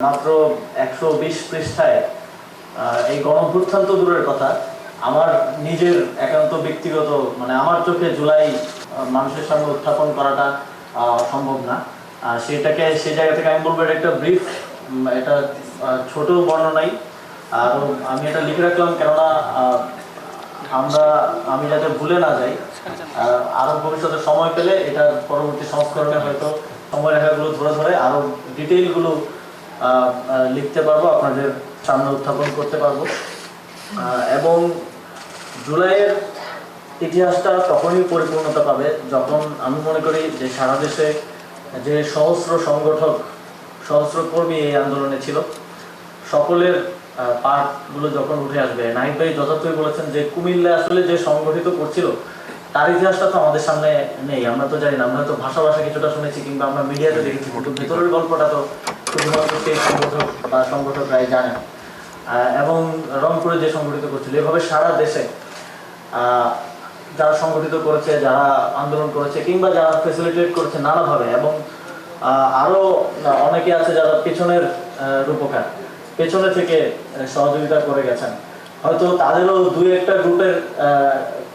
মাত্র ১২০ পৃষ্ঠায় এই গণঅভ্যুত্থান তো দূরের কথা, আমার নিজের একান্ত ব্যক্তিগত আমার চোখে জুলাই মানুষের সামনে উত্থাপন করাটা সম্ভব না। সেটাকে সেই জায়গা থেকে আমি বলবো এটা একটা ব্রিফ, এটা ছোট বর্ণনাই। আর আমি এটা লিখে রাখলাম কেননা আমি যাতে ভুলে না যাই, আরো ভবিষ্যতে সময় পেলে এটার পরবর্তী সংস্করণে হয়তো সময়রেখাগুলো ধরে ধরে আরো ডিটেইলগুলো লিখতে পারবো, আপনাদের সামনে উত্থাপন করতে পারবো। এবং জুলাইয়ের ইতিহাসটা তখনই পরিপূর্ণতা পাবে যখন আমি মনে করি যে সারা দেশে যে সহস্র সংগঠক, সহস্র কর্মী এই আন্দোলনে ছিল, সকলের পার্টগুলো যখন উঠে আসবে। নাহিদ ভাই যথার্থই বলেছেন যে কুমিল্লা আসলে যে সংগঠিত করছিল তার ইতিহাসটা তো আমাদের সামনে নেই, আমরা তো জানি না। আমরা তো ভাষা কিছুটা শুনেছি কিংবা আমরা মিডিয়াতে দেখেছি, কিন্তু ভেতরের গল্পটা তো শুধুমাত্র সেই সংগঠক বা সংগঠকরাই জানেন। এবং রংপুরে যে সংগঠিত করছিল, এভাবে সারা দেশে যারা সংগঠিত করেছে, যারা আন্দোলন করেছে কিংবা যারা ফেসিলিটেট করেছে নানাভাবে, এবং আরো অনেকে আছে যারা পেছনের রূপকার, পেছনে থেকে সহযোগিতা করে গেছেন। হয়তো তাদেরও দুই একটা গ্রুপের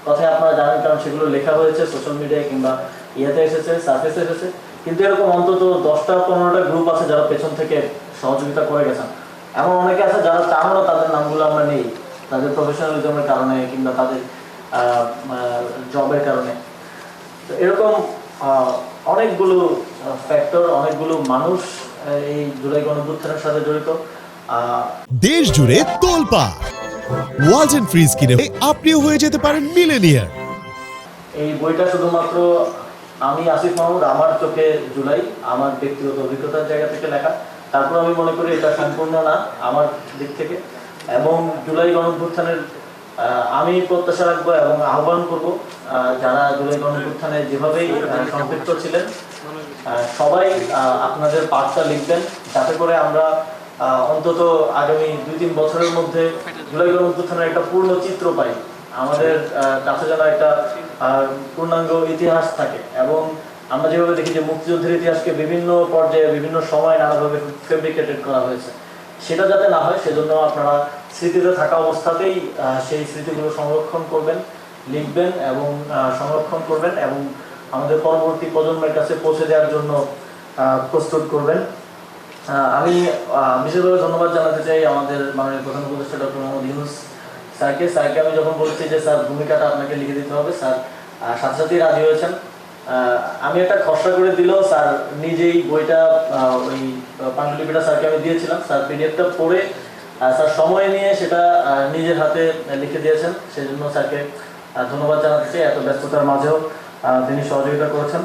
কথা আপনারা জানেন, কারণ সেগুলো লেখা হয়েছে সোশ্যাল মিডিয়ায় কিংবা ইয়েতে এসেছে, সার্ফেসে এসেছে। কিন্তু এরকম অন্তত 10টা-15টা গ্রুপ আছে যারা পেছন থেকে সহযোগিতা করে গেছেন। এমন অনেকে আছে যারা চান না তাদের নামগুলো আমরা নেই, তাদের প্রফেশনালিজমের কারণে কিংবা তাদের জবের কারণে। তো এরকম অনেকগুলো ফ্যাক্টর, অনেকগুলো মানুষ এই জুলাই গণঅভ্যুত্থানের সাথে জড়িত। দেশ জুড়ে তোলপাড় ওয়ালটন ফ্রিজ কিনে আপনিও হয়ে যেতে পারেন মিলেনিয়ার। এই বইটা শুধুমাত্র আমি আসিফ মাহমুদ, আমার চোখে জুলাই, আমার ব্যক্তিগত অভিজ্ঞতার জায়গা থেকে লেখা। তারপর আমি মনে করি এটা সম্পূর্ণ না আমার দিক থেকে। এবং জুলাই গণঅভ্যুত্থানের আমি প্রত্যাশা রাখবো এবং আহ্বান করব যারা জুলাই গণঅভ্যুত্থানে যেভাবেই সম্পৃক্ত ছিলেন সবাই আপনাদের পাঠটা লিখবেন, যাতে করে আমরা অন্তত আগামী 2-3 বছরের মধ্যে জুলাই গণঅভ্যুত্থানের একটা পূর্ণ চিত্র পাই, আমাদের কাছে যেন একটা পূর্ণাঙ্গ ইতিহাস থাকে। এবং আমরা যেভাবে দেখি যে মুক্তিযুদ্ধের ইতিহাসকে বিভিন্ন পর্যায়ে বিভিন্ন সময় নানাভাবে ফেব্রিকেটেড করা হয়েছে, সেটা যাতে না হয় সেজন্য আপনারা স্মৃতিতে থাকা অবস্থাতেই সেই স্মৃতিগুলো সংরক্ষণ করবেন, লিখবেন এবং সংরক্ষণ করবেন এবং আমাদের পরবর্তী প্রজন্মের কাছে পৌঁছে দেওয়ার জন্য প্রস্তুত করবেন। আমি বিশেষভাবে ধন্যবাদ জানাতে চাই আমাদের মাননীয় প্রধান উপদেষ্টা ডক্টর মোহাম্মদ ইউনূস স্যারকে আমি যখন বলেছি যে স্যার ভূমিকাটা আপনাকে লিখে দিতে হবে, স্যার সাথে সাথেই রাজি হয়েছেন। আমি একটা খসড়া করে দিলেও স্যার নিজেই বইটা, ওই পাণ্ডুলিপিটা স্যারকে আমি দিয়েছিলাম, স্যার পিডিএফটা পড়ে স্যার সময় নিয়ে সেটা নিজের হাতে লিখে দিয়েছেন। সেই জন্য স্যারকে ধন্যবাদ জানাতে চাই, এত ব্যস্ততার মাঝেও তিনি সহযোগিতা করেছেন।